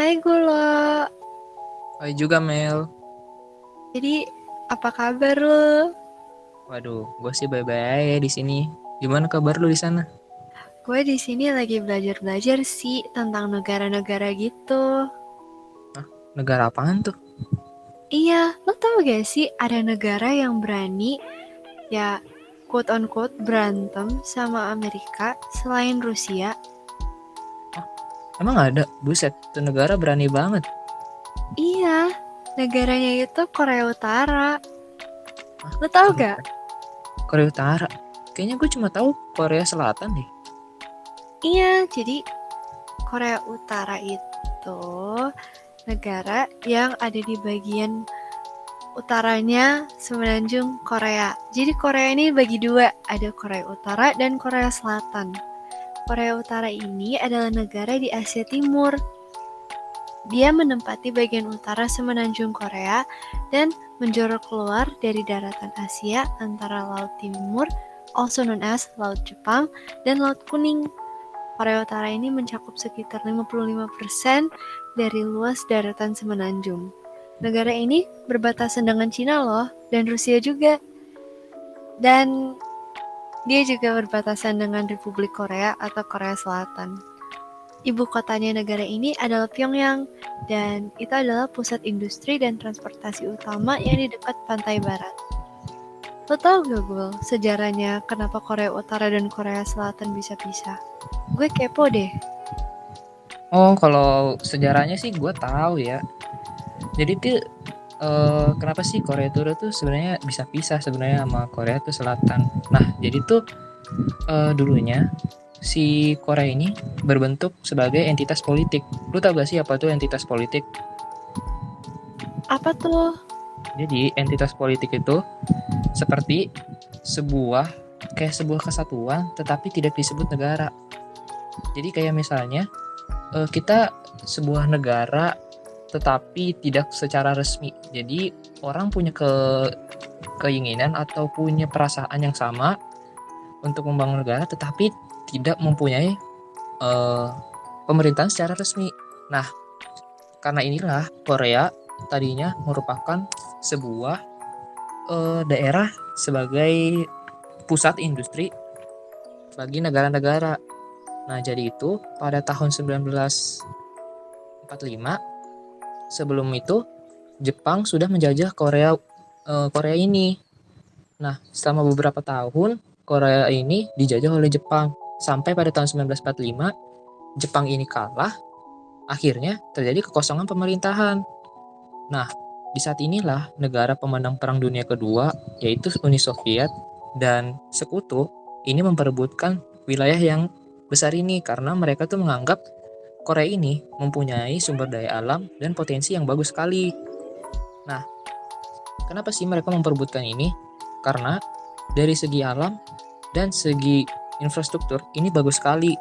Hai Gulo, Hai juga Mel. jadi apa kabar lo? Waduh, gue sih bye-bye aja di sini. Gimana kabar lu di sana? Gue di sini lagi belajar-belajar sih tentang negara-negara gitu. Hah, negara apaan tuh? Iya, lo tau gak sih ada negara yang berani ya quote on quote berantem sama Amerika selain Rusia? Hah, emang ada? Buset, tuh negara berani banget. Iya, negaranya itu Korea Utara. Hah, Lo tau Korea, gak? Korea Utara. Kayaknya gue cuma tahu Korea Selatan deh. Iya, jadi Korea Utara itu negara yang ada di bagian utaranya semenanjung Korea. Jadi Korea ini bagi dua, ada Korea Utara dan Korea Selatan. Korea Utara ini adalah negara di Asia Timur. Dia menempati bagian utara semenanjung Korea dan menjorok keluar dari daratan Asia antara Laut Timur, also known as Laut Jepang, dan Laut Kuning. Korea Utara ini mencakup sekitar 55% dari luas daratan semenanjung. Negara ini berbatasan dengan Cina loh, dan Rusia juga. Dan dia juga berbatasan dengan Republik Korea atau Korea Selatan. Ibu kotanya negara ini adalah Pyongyang, dan itu adalah pusat industri dan transportasi utama yang di dekat pantai barat. Lo tau gak gue sejarahnya kenapa Korea Utara dan Korea Selatan bisa pisah? Gue kepo deh. Oh, kalau sejarahnya sih gue tahu ya. Jadi tuh kenapa sih Korea Utara tuh sebenarnya bisa pisah sebenarnya sama Korea tuh Selatan. Nah, jadi tuh dulunya si Korea ini berbentuk sebagai entitas politik. Lu tau gak sih apa tuh entitas politik? Apa tuh? Jadi entitas politik itu seperti sebuah sebuah kesatuan tetapi tidak disebut negara. Jadi kayak misalnya kita sebuah negara tetapi tidak secara resmi. Jadi orang punya keinginan atau punya perasaan yang sama untuk membangun negara tetapi tidak mempunyai eh, pemerintahan secara resmi. Nah, karena inilah Korea tadinya merupakan sebuah daerah sebagai pusat industri bagi negara-negara. Nah, jadi itu pada tahun 1945 sebelum itu Jepang sudah menjajah Korea ini. Nah, selama beberapa tahun Korea ini dijajah oleh Jepang sampai pada tahun 1945 Jepang ini kalah, akhirnya terjadi kekosongan pemerintahan. Nah, di saat inilah negara pemenang Perang Dunia Kedua, yaitu Uni Soviet dan Sekutu, ini memperebutkan wilayah yang besar ini karena mereka tuh menganggap Korea ini mempunyai sumber daya alam dan potensi yang bagus sekali. Nah, kenapa sih mereka memperebutkan ini? Karena dari segi alam dan segi infrastruktur ini bagus sekali.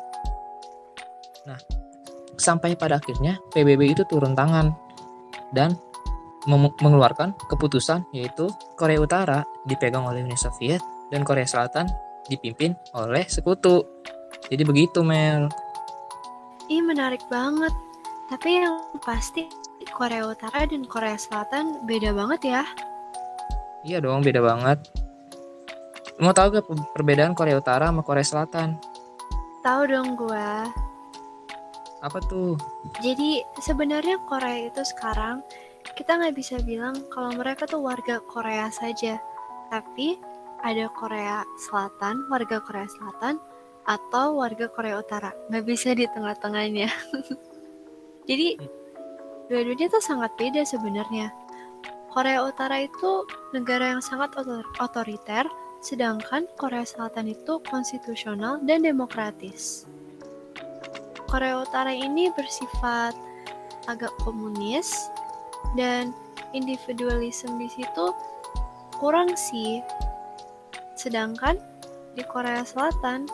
Nah, sampai pada akhirnya PBB itu turun tangan dan mengeluarkan keputusan yaitu Korea Utara dipegang oleh Uni Soviet dan Korea Selatan dipimpin oleh Sekutu. Jadi begitu, Mel. Ih, menarik banget. Tapi yang pasti Korea Utara dan Korea Selatan beda banget ya. Iya dong, beda banget. Mau tahu gak perbedaan Korea Utara sama Korea Selatan? Tahu dong gue. Apa tuh? Jadi sebenarnya Korea itu sekarang kita nggak bisa bilang kalau mereka tuh warga Korea saja. Tapi ada Korea Selatan, warga Korea Selatan, atau warga Korea Utara. Nggak bisa di tengah-tengahnya. Jadi dua-duanya tuh sangat beda sebenarnya. Korea Utara itu negara yang sangat otoriter, sedangkan Korea Selatan itu konstitusional dan demokratis. Korea Utara ini bersifat agak komunis dan individualisme di situ kurang sih. Sedangkan di Korea Selatan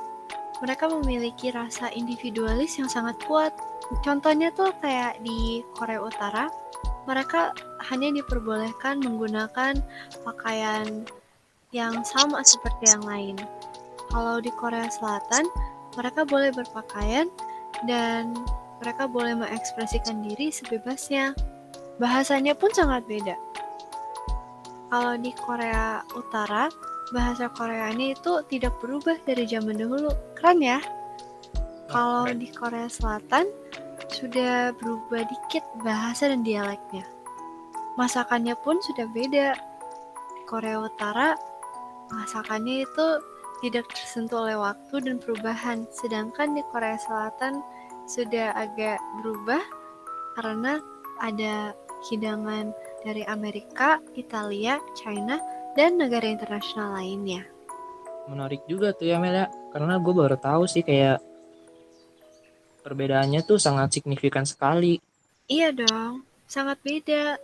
mereka memiliki rasa individualis yang sangat kuat. Contohnya tuh kayak di Korea Utara, mereka hanya diperbolehkan menggunakan pakaian yang sama seperti yang lain. Kalau di Korea Selatan, mereka boleh berpakaian dan Mereka boleh mengekspresikan diri sebebasnya. Bahasanya pun sangat beda. Kalau di Korea Utara, bahasa Koreanya itu tidak berubah dari zaman dahulu. Keren ya? Kalau Keren. di Korea Selatan, sudah berubah dikit bahasa dan dialeknya. Masakannya pun sudah beda. Di Korea Utara, masakannya itu tidak tersentuh oleh waktu dan perubahan. Sedangkan di Korea Selatan sudah agak berubah karena ada hidangan dari Amerika, Italia, China, dan negara internasional lainnya. Menarik juga tuh ya Mel ya. Karena gue baru tahu sih kayak perbedaannya tuh sangat signifikan sekali. Iya dong, sangat beda.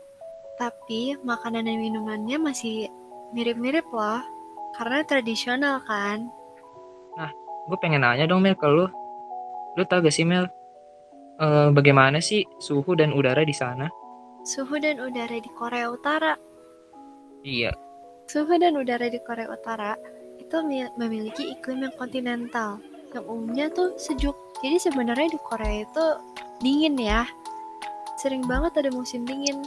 Tapi makanan dan minumannya masih mirip-mirip loh. Karena tradisional kan. Nah, gue pengen nanya dong Mel ke lu. Lu tau gak sih Mel, bagaimana sih suhu dan udara di sana? Suhu dan udara di Korea Utara. Iya. Suhu dan udara di Korea Utara itu memiliki iklim yang kontinental. Yang umumnya tuh sejuk. Jadi sebenarnya di Korea itu dingin ya. Sering banget ada musim dingin.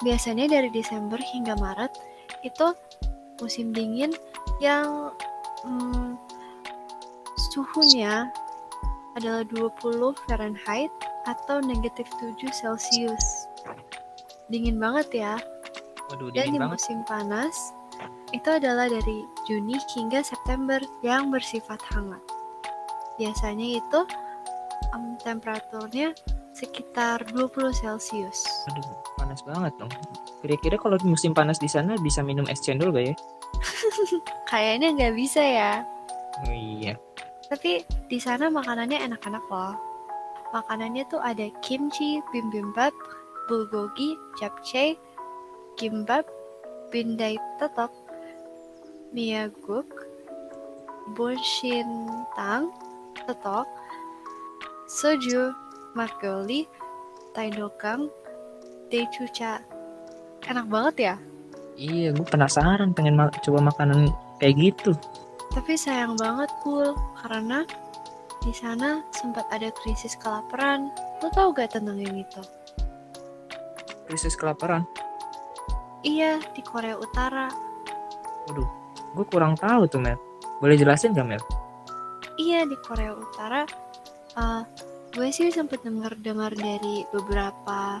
Biasanya dari Desember hingga Maret itu musim dingin yang suhunya adalah 20 Fahrenheit atau negatif 7 Celcius. Dingin banget ya. Waduh, Dan dingin di banget. musim panas itu adalah dari Juni hingga September yang bersifat hangat. Biasanya itu temperaturnya sekitar 20 Celcius. Aduh, panas banget dong. Kira-kira kalau di musim panas di sana bisa minum es cendol gak ya? Kayaknya nggak bisa ya. Oh iya. Tapi di sana makanannya enak-enak loh. Makanannya tuh ada kimchi, bibimbap, bulgogi, japchae, kimbap, bindai tetok, miyaguk, bonshintang, tetok, soju, makgeolli, taidokang, daechucha. Enak banget ya? Iya, gue penasaran pengen coba makanan kayak gitu. Tapi sayang banget, Kul, karena di sana sempat ada krisis kelaparan. Lo tau gak tentang yang itu? Krisis kelaparan. Iya, di Korea Utara. Waduh, gue kurang tahu tuh Mel. Boleh jelasin gak Mel? Iya, di Korea Utara. Gue sih sempat dengar dari beberapa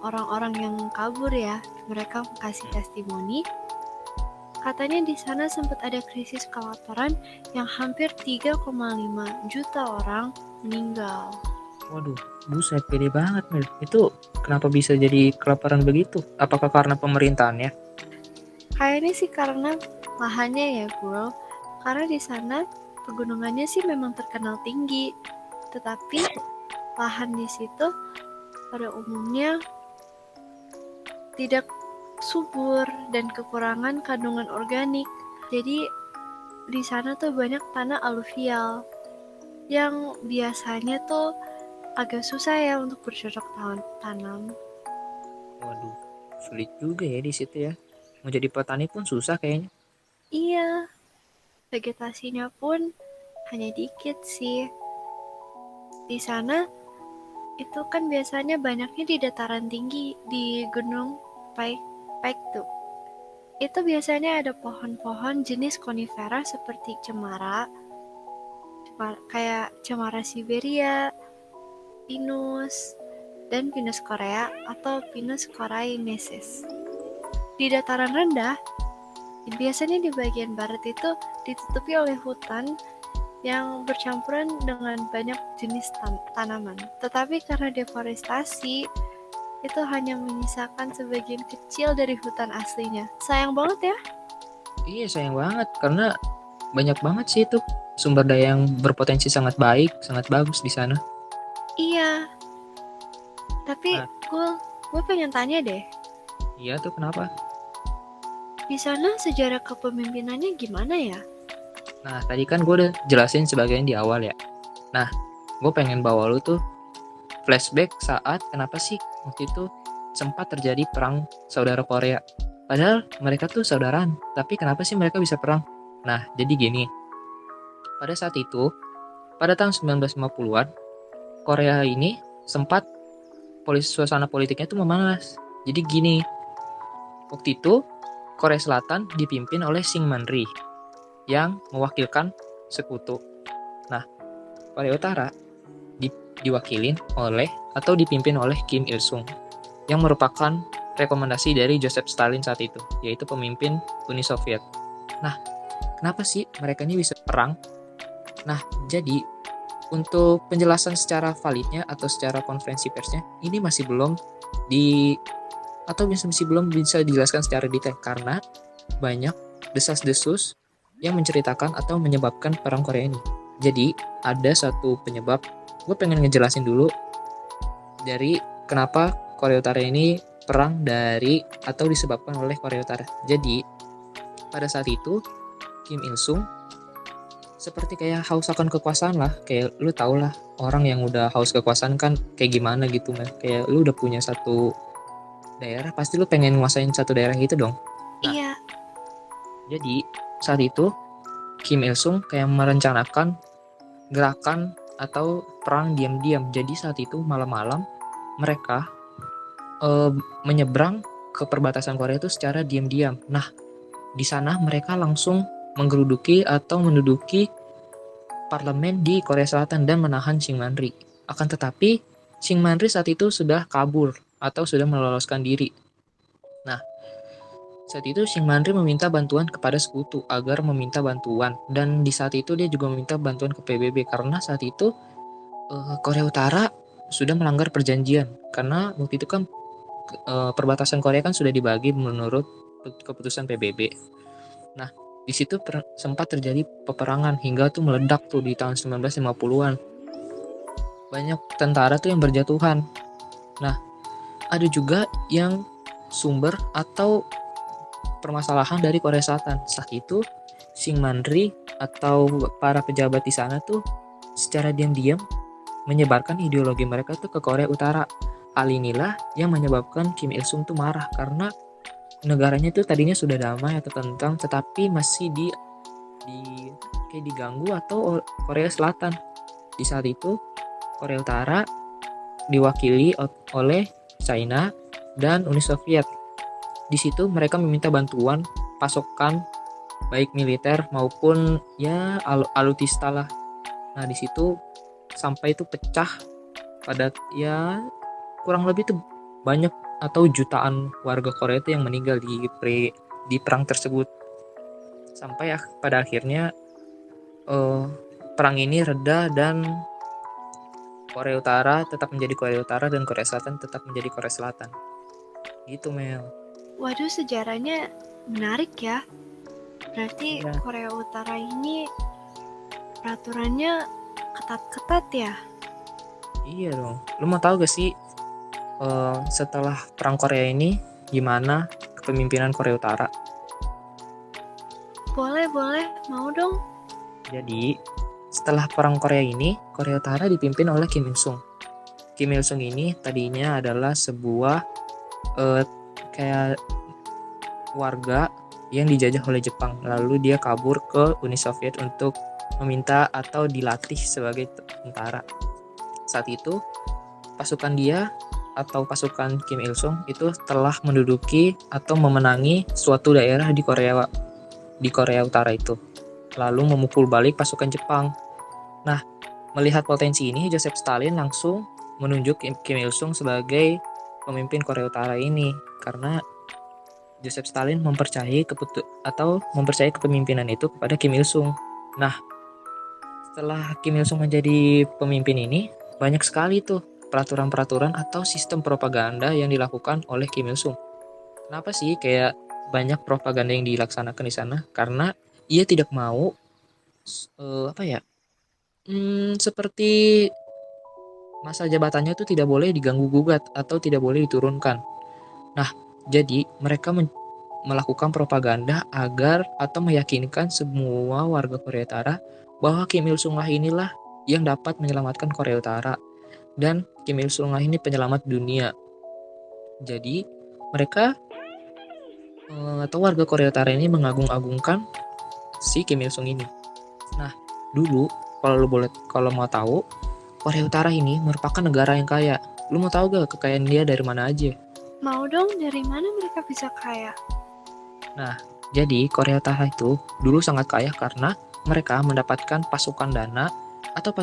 orang-orang yang kabur ya. Mereka kasih testimoni. Katanya di sana sempat ada krisis kelaparan yang hampir 3,5 juta orang meninggal. Waduh, buset, gede banget Mel. Itu kenapa bisa jadi kelaparan begitu? Apakah karena pemerintahannya? Kayaknya sih karena lahannya ya, Bro. Karena di sana pegunungannya sih memang terkenal tinggi. Tetapi lahan di situ pada umumnya tidak subur dan kekurangan kandungan organik. Jadi di sana tuh banyak tanah aluvial yang biasanya tuh agak susah ya untuk bercocok tanam. Waduh, sulit juga ya di situ ya. Mau jadi petani pun susah kayaknya. Iya, vegetasinya pun hanya dikit sih. Di sana itu kan biasanya banyaknya di dataran tinggi di Gunung Paektu. Itu biasanya ada pohon-pohon jenis konifera seperti cemara, kayak cemara Siberia, pinus, dan pinus Korea atau pinus koreaensis. Di dataran rendah, biasanya di bagian barat itu ditutupi oleh hutan yang bercampuran dengan banyak jenis tanaman. Tetapi karena deforestasi, itu hanya menyisakan sebagian kecil dari hutan aslinya. Sayang banget ya. Iya, sayang banget karena banyak banget sih itu sumber daya yang berpotensi sangat baik, sangat bagus di sana. Iya, tapi Nah, gue pengen tanya deh, iya tuh kenapa? di sana sejarah kepemimpinannya gimana ya? Nah, tadi kan gue udah jelasin sebagian di awal ya. Nah, gue pengen bawa lu tuh flashback saat kenapa sih waktu itu sempat terjadi perang saudara Korea. Padahal mereka tuh saudaraan, tapi kenapa sih mereka bisa perang? Nah, jadi gini. Pada saat itu, pada tahun 1950-an, Korea ini sempat suasana politiknya tuh memanas. Jadi gini, waktu itu Korea Selatan dipimpin oleh Syngman Rhee yang mewakilkan sekutu. Nah, Korea Utara diwakilin oleh atau dipimpin oleh Kim Il Sung yang merupakan rekomendasi dari Joseph Stalin saat itu, yaitu pemimpin Uni Soviet. Nah, kenapa sih mereka ini bisa perang? Nah, jadi untuk penjelasan secara validnya atau secara konferensi persnya ini masih belum bisa dijelaskan secara detail karena banyak desas-desus yang menceritakan atau menyebabkan perang Korea ini. Jadi ada satu penyebab, gue pengen ngejelasin dulu dari kenapa Korea Utara ini perang dari atau disebabkan oleh Korea Utara. Jadi pada saat itu Kim Il Sung seperti kayak haus akan kekuasaan lah, kayak lu tau lah orang yang udah haus kekuasaan kan kayak gimana gitu, man. Kayak lu udah punya satu daerah pasti lu pengen nguasain satu daerah gitu dong. Nah, Iya. jadi saat itu Kim Il Sung kayak merencanakan gerakan atau perang diam-diam. Jadi saat itu malam-malam mereka menyeberang ke perbatasan Korea itu secara diam-diam. Nah, di sana mereka langsung menggeruduki atau menduduki parlemen di Korea Selatan dan menahan Syngman Rhee. Akan tetapi Syngman Rhee saat itu sudah kabur atau sudah meloloskan diri. Nah, saat itu Syngman Rhee meminta bantuan kepada sekutu agar meminta bantuan, dan di saat itu dia juga meminta bantuan ke PBB karena saat itu Korea Utara sudah melanggar perjanjian karena waktu itu kan perbatasan Korea kan sudah dibagi menurut keputusan PBB. Nah, di situ sempat terjadi peperangan hingga tuh meledak tuh di tahun 1950-an. Banyak tentara tuh yang berjatuhan. Nah, ada juga yang sumber atau permasalahan dari Korea Selatan. Saat itu Syngman Rhee atau para pejabat di sana tuh secara diam-diam menyebarkan ideologi mereka tuh ke Korea Utara. Hal inilah yang menyebabkan Kim Il Sung tuh marah karena negaranya tuh tadinya sudah damai atau tentram, tetapi masih kayak diganggu atau Korea Selatan. Di saat itu Korea Utara diwakili oleh China dan Uni Soviet. Di situ mereka meminta bantuan pasokan baik militer maupun ya alutista lah. Nah, di situ sampai itu pecah pada ya kurang lebih tuh banyak atau jutaan warga Korea itu yang meninggal di perang tersebut. Sampai pada akhirnya perang ini reda dan Korea Utara tetap menjadi Korea Utara dan Korea Selatan tetap menjadi Korea Selatan. Gitu, Mel. Waduh, sejarahnya menarik ya. Berarti Ya. Korea Utara ini peraturannya ketat-ketat ya? Iya dong. Lu mau tahu gak sih setelah perang Korea ini gimana kepemimpinan Korea Utara? Boleh, mau dong. Jadi setelah perang Korea ini, Korea Utara dipimpin oleh Kim Il Sung. Kim Il Sung ini tadinya adalah sebuah kayak warga yang dijajah oleh Jepang. Lalu dia kabur ke Uni Soviet untuk meminta atau dilatih sebagai tentara. Saat itu pasukan dia atau pasukan Kim Il Sung itu telah menduduki atau memenangi suatu daerah di Korea Utara itu, lalu memukul balik pasukan Jepang. Nah, melihat potensi ini, Joseph Stalin langsung menunjuk Kim Il Sung sebagai pemimpin Korea Utara ini karena Joseph Stalin mempercayai kepemimpinan itu kepada Kim Il Sung. Nah, setelah Kim Il Sung menjadi pemimpin ini, banyak sekali tuh peraturan-peraturan atau sistem propaganda yang dilakukan oleh Kim Il Sung. Kenapa sih kayak banyak propaganda yang dilaksanakan di sana? Karena ia tidak mau seperti masa jabatannya itu tidak boleh diganggu gugat atau tidak boleh diturunkan. Nah, jadi mereka melakukan propaganda agar atau meyakinkan semua warga Korea Utara bahwa Kim Il Sung lah inilah yang dapat menyelamatkan Korea Utara. Dan Kim Il Sung lah ini penyelamat dunia. Jadi mereka atau warga Korea Utara ini mengagung-agungkan si Kim Il Sung ini. Nah, dulu kalau mau tahu, Korea Utara ini merupakan negara yang kaya. Lu mau tahu gak kekayaan dia dari mana aja? Mau dong, dari mana mereka bisa kaya? Nah, jadi Korea Utara itu dulu sangat kaya karena mereka mendapatkan pasukan dana atau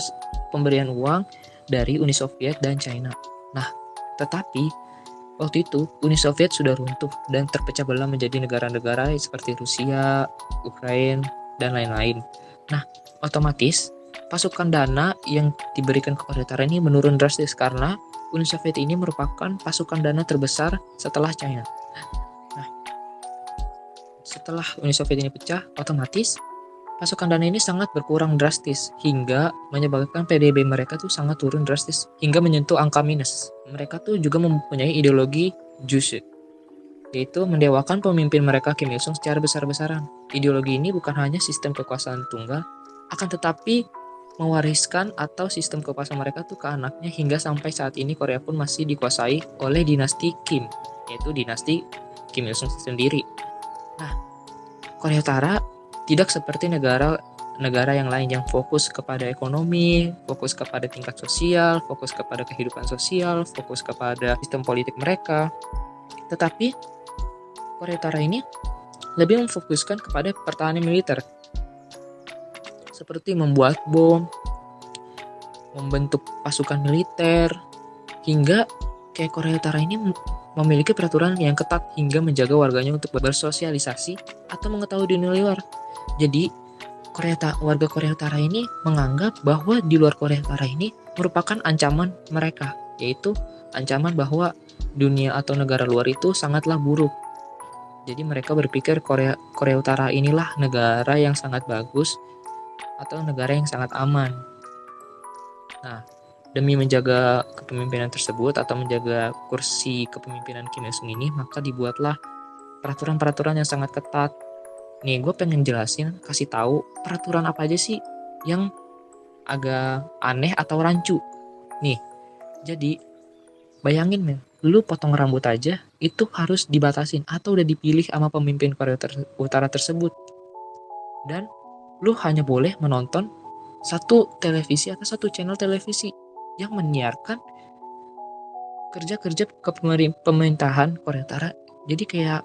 pemberian uang dari Uni Soviet dan China. Nah, tetapi waktu itu Uni Soviet sudah runtuh dan terpecah belah menjadi negara-negara seperti Rusia, Ukraina, dan lain-lain. Nah, otomatis pasukan dana yang diberikan ke Korea Utara ini menurun drastis karena Uni Soviet ini merupakan pasukan dana terbesar setelah China. Nah, setelah Uni Soviet ini pecah, otomatis pasukan dana ini sangat berkurang drastis hingga menyebabkan PDB mereka tuh sangat turun drastis hingga menyentuh angka minus. Mereka tuh juga mempunyai ideologi Juche, yaitu mendewakan pemimpin mereka Kim Il Sung secara besar-besaran. Ideologi ini bukan hanya sistem kekuasaan tunggal, akan tetapi mewariskan atau sistem kekuasaan mereka tuh ke anaknya hingga sampai saat ini Korea pun masih dikuasai oleh dinasti Kim, yaitu dinasti Kim Il Sung sendiri. Nah, Korea Utara tidak seperti negara yang lain yang fokus kepada ekonomi, fokus kepada tingkat sosial, fokus kepada kehidupan sosial, fokus kepada sistem politik mereka. Tetapi Korea Utara ini lebih memfokuskan kepada pertahanan militer, seperti membuat bom, membentuk pasukan militer, hingga kayak Korea Utara ini memiliki peraturan yang ketat hingga menjaga warganya untuk bersosialisasi atau mengetahui dunia luar. Jadi warga Korea Utara ini menganggap bahwa di luar Korea Utara ini merupakan ancaman mereka, yaitu ancaman bahwa dunia atau negara luar itu sangatlah buruk. Jadi mereka berpikir Korea Utara inilah negara yang sangat bagus atau negara yang sangat aman. Nah, demi menjaga kepemimpinan tersebut atau menjaga kursi kepemimpinan Kim Il Sung ini, maka dibuatlah peraturan-peraturan yang sangat ketat. Nih, gue pengen jelasin, kasih tahu peraturan apa aja sih yang agak aneh atau rancu. Nih, jadi bayangin men, lu potong rambut aja itu harus dibatasin atau udah dipilih sama pemimpin Korea Utara tersebut. Dan lu hanya boleh menonton satu televisi atau satu channel televisi yang menyiarkan kerja-kerja pemerintahan Korea Utara. Jadi kayak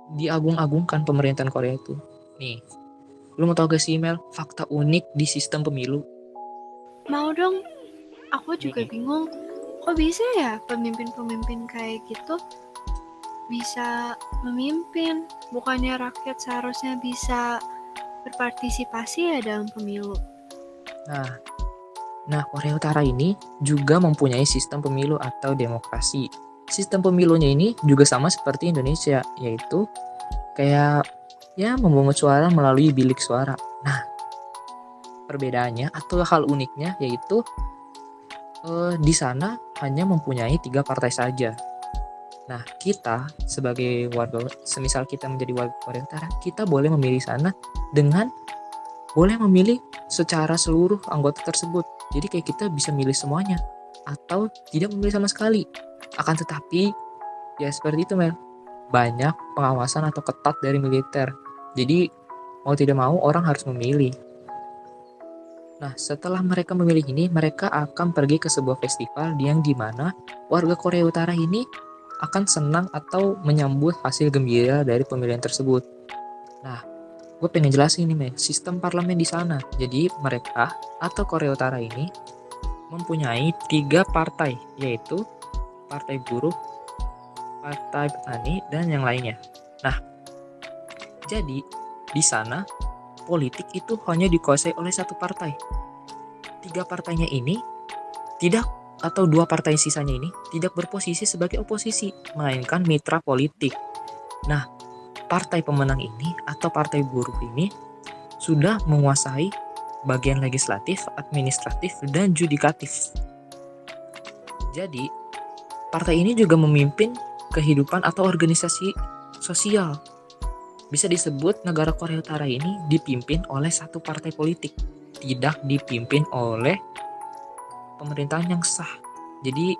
diagung-agungkan pemerintahan Korea itu. Nih, lu mau tau gak sih Mel, fakta unik di sistem pemilu? Mau dong, aku juga Nih, bingung. Kok bisa ya pemimpin-pemimpin kayak gitu bisa memimpin? Bukannya rakyat seharusnya bisa berpartisipasi ya dalam pemilu? Nah, Korea Utara ini juga mempunyai sistem pemilu atau demokrasi. Sistem pemilunya ini juga sama seperti Indonesia, yaitu kayak ya memungut suara melalui bilik suara. Nah, perbedaannya atau hal uniknya yaitu di sana hanya mempunyai 3 partai saja. Nah, kita sebagai warga, semisal kita menjadi warga Korea Utara, kita boleh memilih sana dengan boleh memilih secara seluruh anggota tersebut. Jadi kayak kita bisa milih semuanya atau tidak memilih sama sekali. Akan tetapi ya seperti itu Mel, banyak pengawasan atau ketat dari militer. Jadi mau tidak mau orang harus memilih. Nah, setelah mereka memilih ini, mereka akan pergi ke sebuah festival yang dimana warga Korea Utara ini akan senang atau menyambut hasil gembira dari pemilihan tersebut. Nah, gue pengen jelasin nih, sistem parlemen di sana. Jadi mereka atau Korea Utara ini mempunyai 3 partai, yaitu partai buruh, partai petani, dan yang lainnya. Nah, jadi di sana politik itu hanya dikuasai oleh satu partai. 3 partainya ini tidak, atau 2 partai sisanya ini tidak berposisi sebagai oposisi, melainkan mitra politik. Nah, partai pemenang ini atau partai buruh ini sudah menguasai bagian legislatif, administratif, dan judikatif. Jadi, partai ini juga memimpin kehidupan atau organisasi sosial. Bisa disebut negara Korea Utara ini dipimpin oleh satu partai politik, tidak dipimpin oleh pemerintahan yang sah. Jadi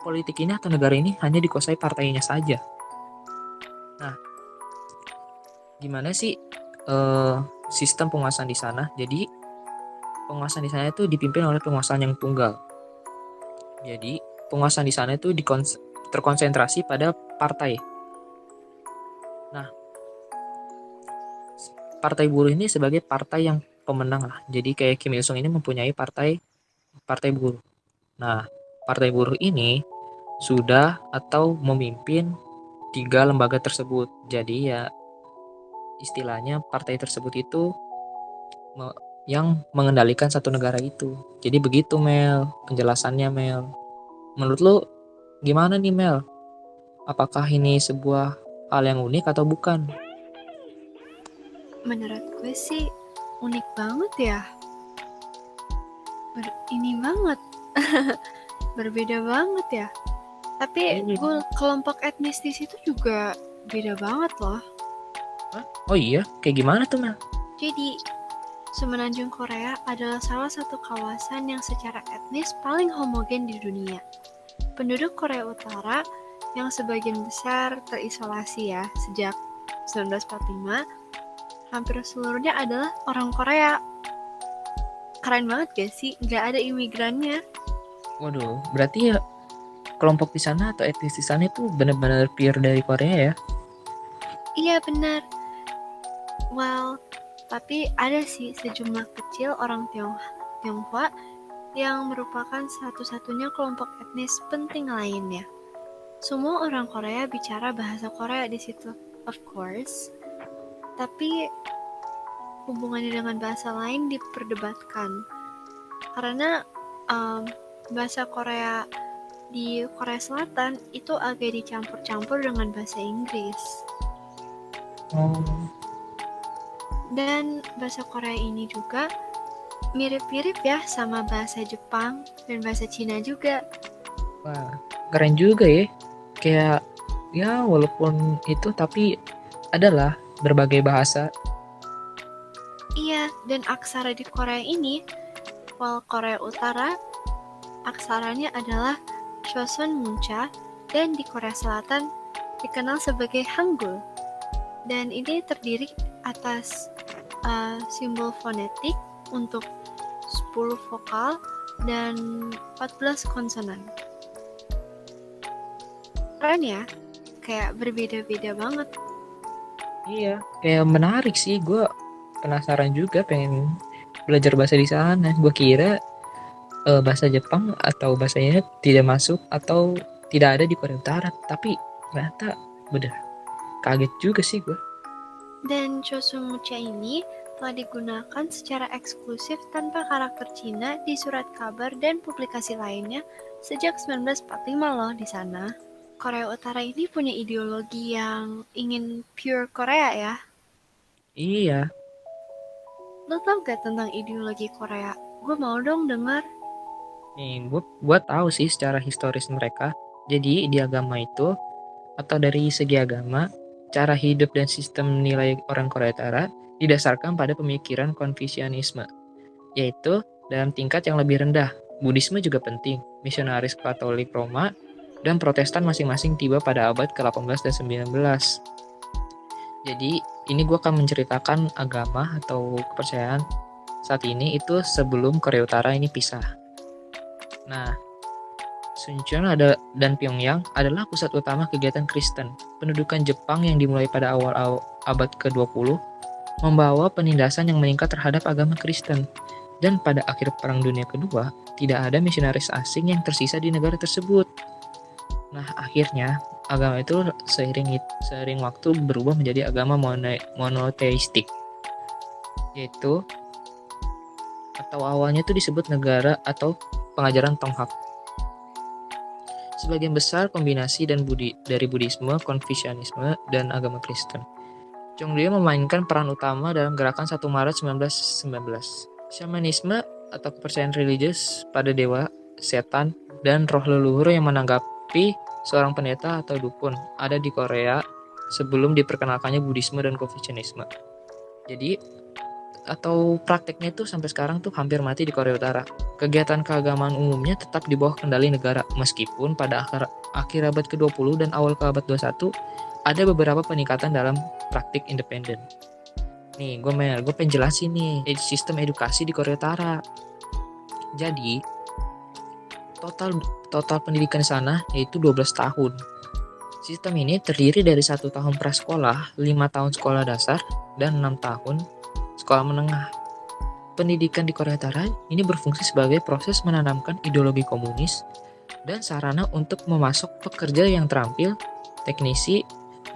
politik ini atau negara ini hanya dikuasai partainya saja. Nah, gimana sih sistem penguasaan di sana? Jadi penguasaan di sana itu dipimpin oleh penguasaan yang tunggal. Jadi penguasaan di sana itu terkonsentrasi pada partai. Nah, partai buruh ini sebagai partai yang pemenang lah. Jadi kayak Kim Il Sung ini mempunyai partai buruh. Nah, partai buruh ini sudah atau memimpin 3 lembaga tersebut. Jadi ya istilahnya partai tersebut itu yang mengendalikan satu negara itu. Jadi begitu Mel, penjelasannya Mel. Menurut lu gimana nih Mel? Apakah ini sebuah hal yang unik atau bukan? Menurut gue sih unik banget ya. Ini banget. Berbeda banget ya. Tapi gue kelompok etnis di situ juga beda banget loh. Hah? Oh iya, kayak gimana tuh Mel? Jadi, Semenanjung Korea adalah salah satu kawasan yang secara etnis paling homogen di dunia. Penduduk Korea Utara yang sebagian besar terisolasi ya sejak 1945, hampir seluruhnya adalah orang Korea. Keren banget gak sih? Gak ada imigrannya. Waduh, berarti ya kelompok di sana atau etnis di sana itu benar-benar pure dari Korea ya? Iya benar. Well, tapi ada sih sejumlah kecil orang Tionghoa yang merupakan satu-satunya kelompok etnis penting lainnya. Semua orang Korea bicara bahasa Korea di situ, of course. Tapi hubungannya dengan bahasa lain diperdebatkan. Karena bahasa Korea di Korea Selatan itu agak dicampur-campur dengan bahasa Inggris. Dan bahasa Korea ini juga mirip-mirip ya sama bahasa Jepang dan bahasa Cina juga. Wah, keren juga ya. Kayak ya walaupun itu tapi adalah berbagai bahasa. Iya, dan aksara di Korea ini, while Korea Utara, aksaranya adalah Chosun Muncha, dan di Korea Selatan dikenal sebagai Hangul. Dan ini terdiri atas simbol fonetik untuk 10 vokal dan 14 konsonan. Keren ya? Kayak berbeda-beda banget. Iya, kayak menarik sih. Gue penasaran juga pengen belajar bahasa di sana. Gue kira bahasa Jepang atau bahasanya tidak masuk atau tidak ada di Korea Utara. Tapi ternyata bener. Kaget juga sih gue. Dan Chosun Muncha ini telah digunakan secara eksklusif tanpa karakter Cina di surat kabar dan publikasi lainnya sejak 1945 loh di sana. Korea Utara ini punya ideologi yang ingin pure Korea ya. Iya. Lo tau gak tentang ideologi Korea? Gue mau dong denger. Nih, gue tahu sih secara historis mereka. Jadi di agama itu atau dari segi agama, cara hidup dan sistem nilai orang Korea Utara didasarkan pada pemikiran Konfusianisme, yaitu dalam tingkat yang lebih rendah. Buddhisme juga penting. Misionaris Katolik Roma dan Protestan masing-masing tiba pada abad ke-18 dan 19. Jadi, ini gue akan menceritakan agama atau kepercayaan saat ini itu sebelum Korea Utara ini pisah. Nah, Suncheon dan Pyongyang adalah pusat utama kegiatan Kristen. Pendudukan Jepang yang dimulai pada awal abad ke-20 membawa penindasan yang meningkat terhadap agama Kristen. Dan pada akhir Perang Dunia Kedua, tidak ada misionaris asing yang tersisa di negara tersebut. Nah, akhirnya agama itu seiring waktu berubah menjadi agama monoteistik. Yaitu atau awalnya itu disebut negara atau pengajaran Tonghak. Sebagian besar kombinasi dari Buddhisme, Konfusianisme, dan agama Kristen. Chongdue memainkan peran utama dalam gerakan 1 Maret 1919. Shamanisme atau kepercayaan religius pada dewa, setan, dan roh leluhur yang menanggapi seorang pendeta atau dukun ada di Korea sebelum diperkenalkannya Buddhisme dan Konfusianisme. Jadi atau prakteknya itu sampai sekarang tuh hampir mati di Korea Utara. Kegiatan keagamaan umumnya tetap di bawah kendali negara, meskipun pada akhir abad ke-20 dan awal ke abad 21 ada beberapa peningkatan dalam praktik independen. Nih, gue pengen jelasin nih sistem edukasi di Korea Utara. Jadi, total total pendidikan di sana yaitu 12 tahun. Sistem ini terdiri dari 1 tahun prasekolah, 5 tahun sekolah dasar, dan 6 tahun sekolah menengah. Pendidikan di Korea Utara ini berfungsi sebagai proses menanamkan ideologi komunis dan sarana untuk memasok pekerja yang terampil, teknisi,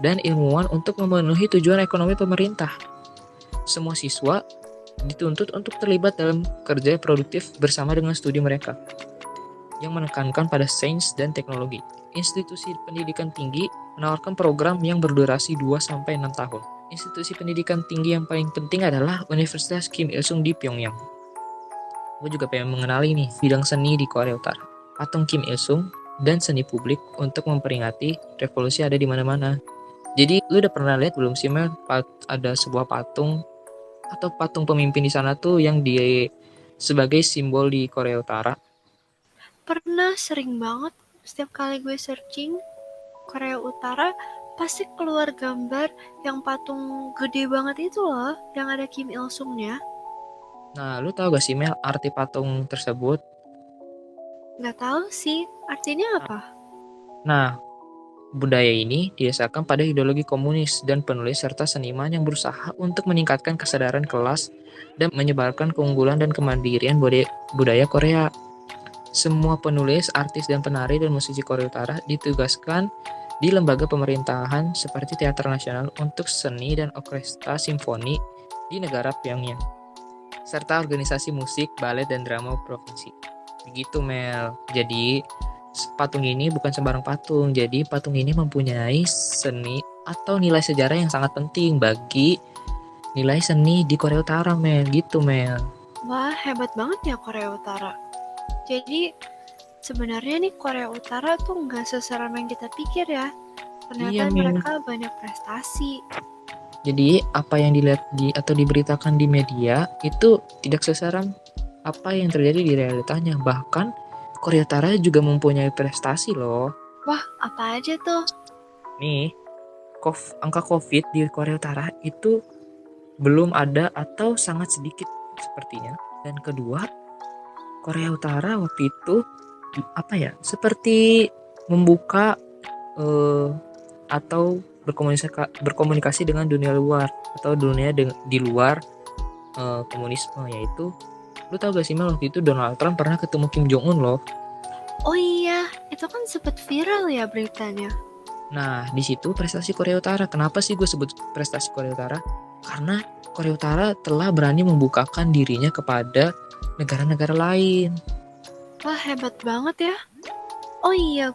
dan ilmuwan untuk memenuhi tujuan ekonomi pemerintah. Semua siswa dituntut untuk terlibat dalam kerja produktif bersama dengan studi mereka, yang menekankan pada sains dan teknologi. Institusi pendidikan tinggi menawarkan program yang berdurasi 2-6 tahun. Institusi pendidikan tinggi yang paling penting adalah Universitas Kim Il Sung di Pyongyang. Gue juga pengen mengenali nih bidang seni di Korea Utara. Patung Kim Il Sung dan seni publik untuk memperingati revolusi ada di mana-mana. Jadi lu udah pernah lihat belum sih Mel, ada sebuah patung atau patung pemimpin di sana tuh yang sebagai simbol di Korea Utara? Pernah, sering banget. Setiap kali gue searching Korea Utara, pasti keluar gambar yang patung gede banget itu loh, yang ada Kim Il Sungnya. Nah, lu tahu gak sih Mel arti patung tersebut? Nggak tahu sih, artinya apa? Nah, budaya ini didasarkan pada ideologi komunis dan penulis serta seniman yang berusaha untuk meningkatkan kesadaran kelas dan menyebarkan keunggulan dan kemandirian budaya Korea. Semua penulis, artis, dan penari dan musisi Korea Utara ditugaskan di lembaga pemerintahan seperti Teater Nasional untuk Seni dan Orkestra Simfoni di negara Pyongyang, serta organisasi musik, balet, dan drama provinsi. Begitu Mel. Jadi patung ini bukan sembarang patung. Jadi patung ini mempunyai seni atau nilai sejarah yang sangat penting bagi nilai seni di Korea Utara Mel. Gitu Mel. Wah, hebat banget ya Korea Utara. Jadi, sebenarnya nih Korea Utara tuh nggak seseram yang kita pikir ya. Iya Ternyata Mel. mereka banyak prestasi. Jadi apa yang dilihat atau diberitakan di media itu tidak seseram apa yang terjadi di realitanya. Bahkan Korea Utara juga mempunyai prestasi loh. Wah, apa aja tuh? Nih, angka COVID di Korea Utara itu belum ada atau sangat sedikit sepertinya. Dan kedua, Korea Utara waktu itu seperti membuka atau berkomunikasi dengan dunia luar atau dunia di luar komunisme, yaitu lu tau gak sih Mel, waktu itu Donald Trump pernah ketemu Kim Jong Un loh. Oh iya, itu kan sempat viral ya beritanya. Nah, di situ prestasi Korea Utara. Kenapa sih gue sebut prestasi Korea Utara? Karena Korea Utara telah berani membukakan dirinya kepada negara-negara lain. Wah, hebat banget ya. Oh iya,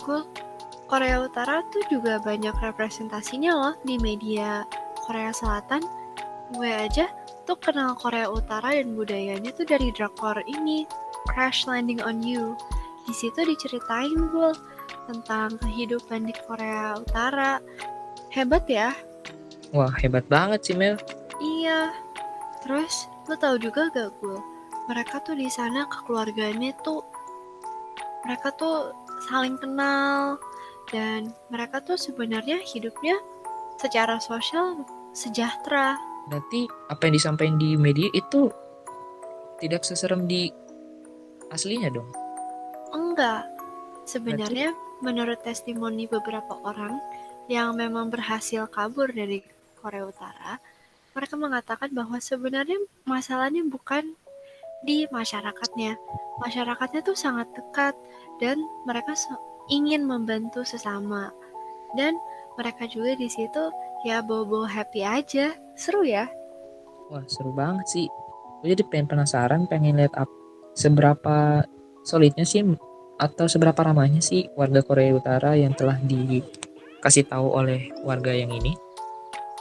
Korea Utara tuh juga banyak representasinya loh di media Korea Selatan. Gue aja tuh kenal Korea Utara dan budayanya tuh dari drakor ini, Crash Landing on You. Di situ diceritain gue tentang kehidupan di Korea Utara. Hebat ya? Wah, hebat banget sih Mel. Iya. Terus, lo tau juga gak gue? Mereka tuh di sana kekeluargaannya tuh mereka tuh saling kenal dan mereka tuh sebenarnya hidupnya secara sosial sejahtera. Berarti apa yang disampaikan di media itu tidak seserem di aslinya dong? Enggak. Berarti Sebenarnya menurut testimoni beberapa orang yang memang berhasil kabur dari Korea Utara, mereka mengatakan bahwa sebenarnya masalahnya bukan di masyarakatnya. Masyarakatnya tuh sangat dekat dan mereka ingin membantu sesama. Dan mereka juga di situ ya bawa-bawa happy aja. Seru ya? wah seru banget sih. Gue jadi penasaran, pengen lihat seberapa solidnya sih atau seberapa ramahnya sih warga Korea Utara yang telah dikasih tahu oleh warga yang ini.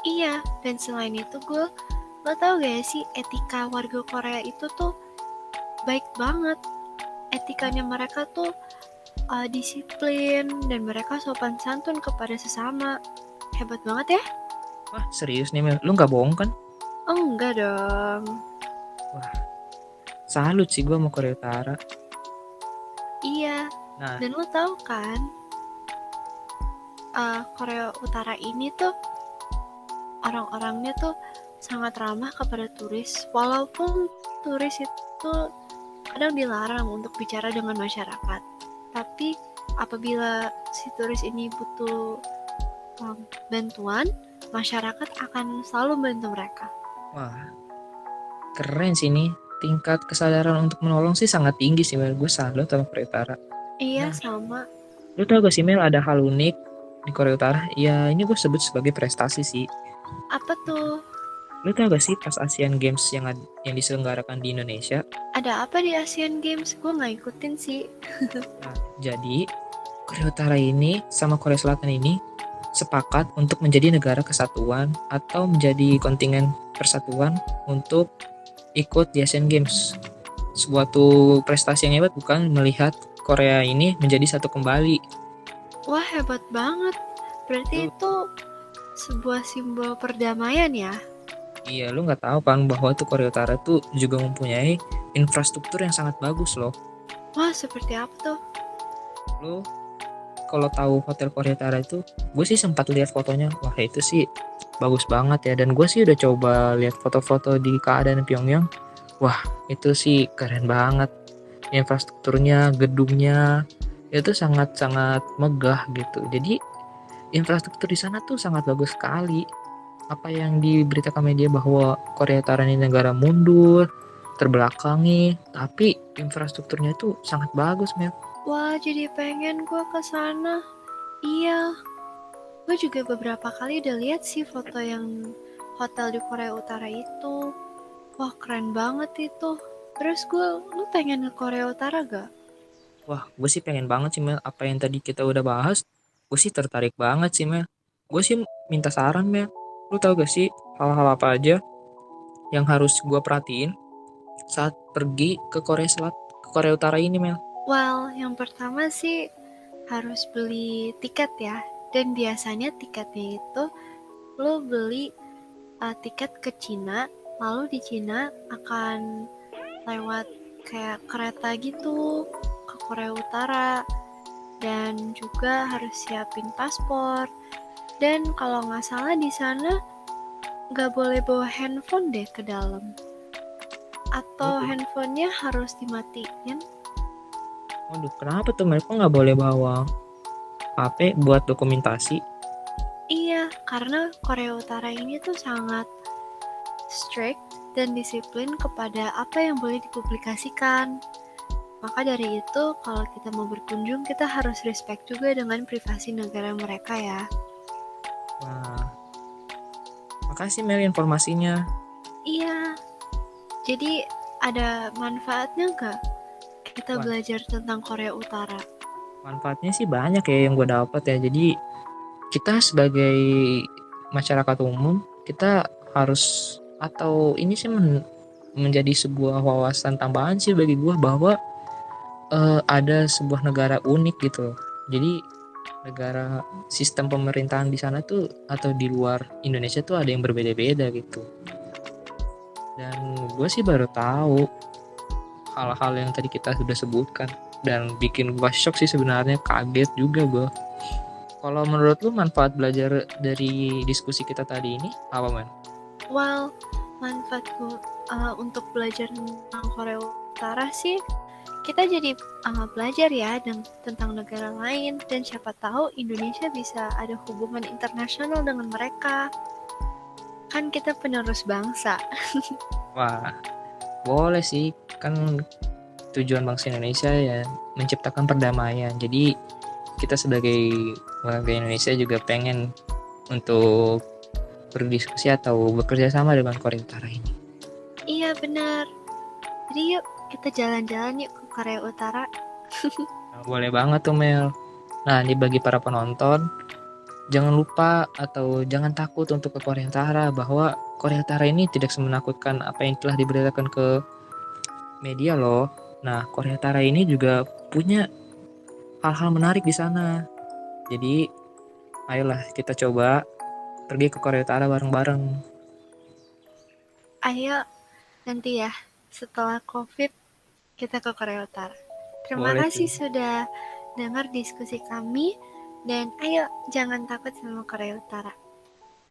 Iya, dan selain itu lo tau gak sih etika warga Korea itu tuh baik banget. Etikanya mereka tuh disiplin dan mereka sopan santun kepada sesama. Hebat banget ya? Wah serius nih Mel, lu nggak bohong kan? Oh enggak dong. Wah salut sih gue sama Korea Utara. Iya, Nah, dan lo tau kan Korea Utara ini tuh orang-orangnya tuh sangat ramah kepada turis, walaupun turis itu kadang dilarang untuk bicara dengan masyarakat. Tapi apabila si turis ini butuh bantuan, masyarakat akan selalu membantu mereka. Wah, keren sih ini. Tingkat kesadaran untuk menolong sih sangat tinggi sih Mel. Gue salut sama Korea Utara. Iya, Nah, sama. lu tau gak sih Mel ada hal unik di Korea Utara? Ya ini gue sebut sebagai prestasi sih. Apa tuh? Lu tau gak sih pas Asian Games yang diselenggarakan di Indonesia? Ada apa di Asian Games? Gue nggak ikutin sih. Nah, jadi Korea Utara ini sama Korea Selatan ini sepakat untuk menjadi negara kesatuan atau menjadi kontingen persatuan untuk ikut di Asian Games. Suatu prestasi yang hebat bukan melihat Korea ini menjadi satu kembali. Wah, hebat banget. Berarti itu sebuah simbol perdamaian ya? Iya, lu nggak tahu kan bahwa tuh Korea Utara tuh juga mempunyai infrastruktur yang sangat bagus loh. Wah, seperti apa tuh? Lu kalau tahu Hotel Korea Utara itu, gue sih sempat lihat fotonya. Wah, itu sih bagus banget ya. Dan gue sih udah coba lihat foto-foto di keadaan Pyongyang. Wah, itu sih keren banget. Infrastrukturnya, gedungnya, itu sangat-sangat megah gitu. Jadi, infrastruktur di sana tuh sangat bagus sekali. Apa yang diberitakan media bahwa Korea Utara ini negara mundur, terbelakangi, tapi infrastrukturnya itu sangat bagus, Mel. Wah, jadi pengen gue ke sana. Iya, gue juga beberapa kali udah lihat sih foto yang hotel di Korea Utara itu. Wah, keren banget itu. Terus lu pengen ke Korea Utara gak? Wah, gue sih pengen banget sih, Mel. Apa yang tadi kita udah bahas, gue sih tertarik banget sih, Mel. Gue sih minta saran, Mel. Lu tau gak sih hal-hal apa aja yang harus gue perhatiin saat pergi ke ke Korea Utara ini, Mel? Well, yang pertama sih harus beli tiket ya. Dan biasanya tiketnya itu lo beli tiket ke Cina, lalu di Cina akan lewat kayak kereta gitu ke Korea Utara, dan juga harus siapin paspor. Dan kalau nggak salah di sana nggak boleh bawa handphone deh ke dalam, atau Waduh, handphonenya harus dimatiin. waduh, kenapa tuh mereka nggak boleh bawa HP buat dokumentasi? Iya, karena Korea Utara ini tuh sangat strict dan disiplin kepada apa yang boleh dipublikasikan. Maka dari itu, kalau kita mau berkunjung, kita harus respect juga dengan privasi negara mereka ya. Wah, makasih Mel informasinya. Iya, jadi ada manfaatnya nggak kita Wah, belajar tentang Korea Utara? manfaatnya sih banyak ya yang gue dapat ya. Jadi kita sebagai masyarakat umum, kita harus atau ini sih menjadi sebuah wawasan tambahan sih bagi gue bahwa ada sebuah negara unik gitu loh. Jadi negara sistem pemerintahan di sana tuh atau di luar Indonesia tuh ada yang berbeda-beda gitu. Dan gue sih baru tahu hal-hal yang tadi kita sudah sebutkan dan bikin gue shock sih sebenarnya, kaget juga gue. Kalau menurut lu manfaat belajar dari diskusi kita tadi ini apa, man? Well, manfaatku untuk belajar tentang Korea Utara sih, kita jadi belajar ya tentang negara lain, dan siapa tahu Indonesia bisa ada hubungan internasional dengan mereka. Kan kita penerus bangsa. Wah, boleh sih, kan tujuan bangsa Indonesia ya menciptakan perdamaian. Jadi kita sebagai warga Indonesia juga pengen untuk berdiskusi atau bekerja sama dengan Korea Utara ini. Iya benar. Jadi yuk kita jalan-jalan yuk ke Korea Utara. Nah, boleh banget tuh Mel. Nah, ini bagi para penonton, jangan lupa atau jangan takut untuk ke Korea Utara, bahwa Korea Utara ini tidak semenakutkan apa yang telah diberitakan ke media loh. Nah, Korea Utara ini juga punya hal-hal menarik di sana. Jadi, ayolah kita coba pergi ke Korea Utara bareng-bareng. Ayo nanti ya setelah COVID kita ke Korea Utara. Terima Boleh kasih tuh. sudah dengar diskusi kami, dan ayo jangan takut sama Korea Utara.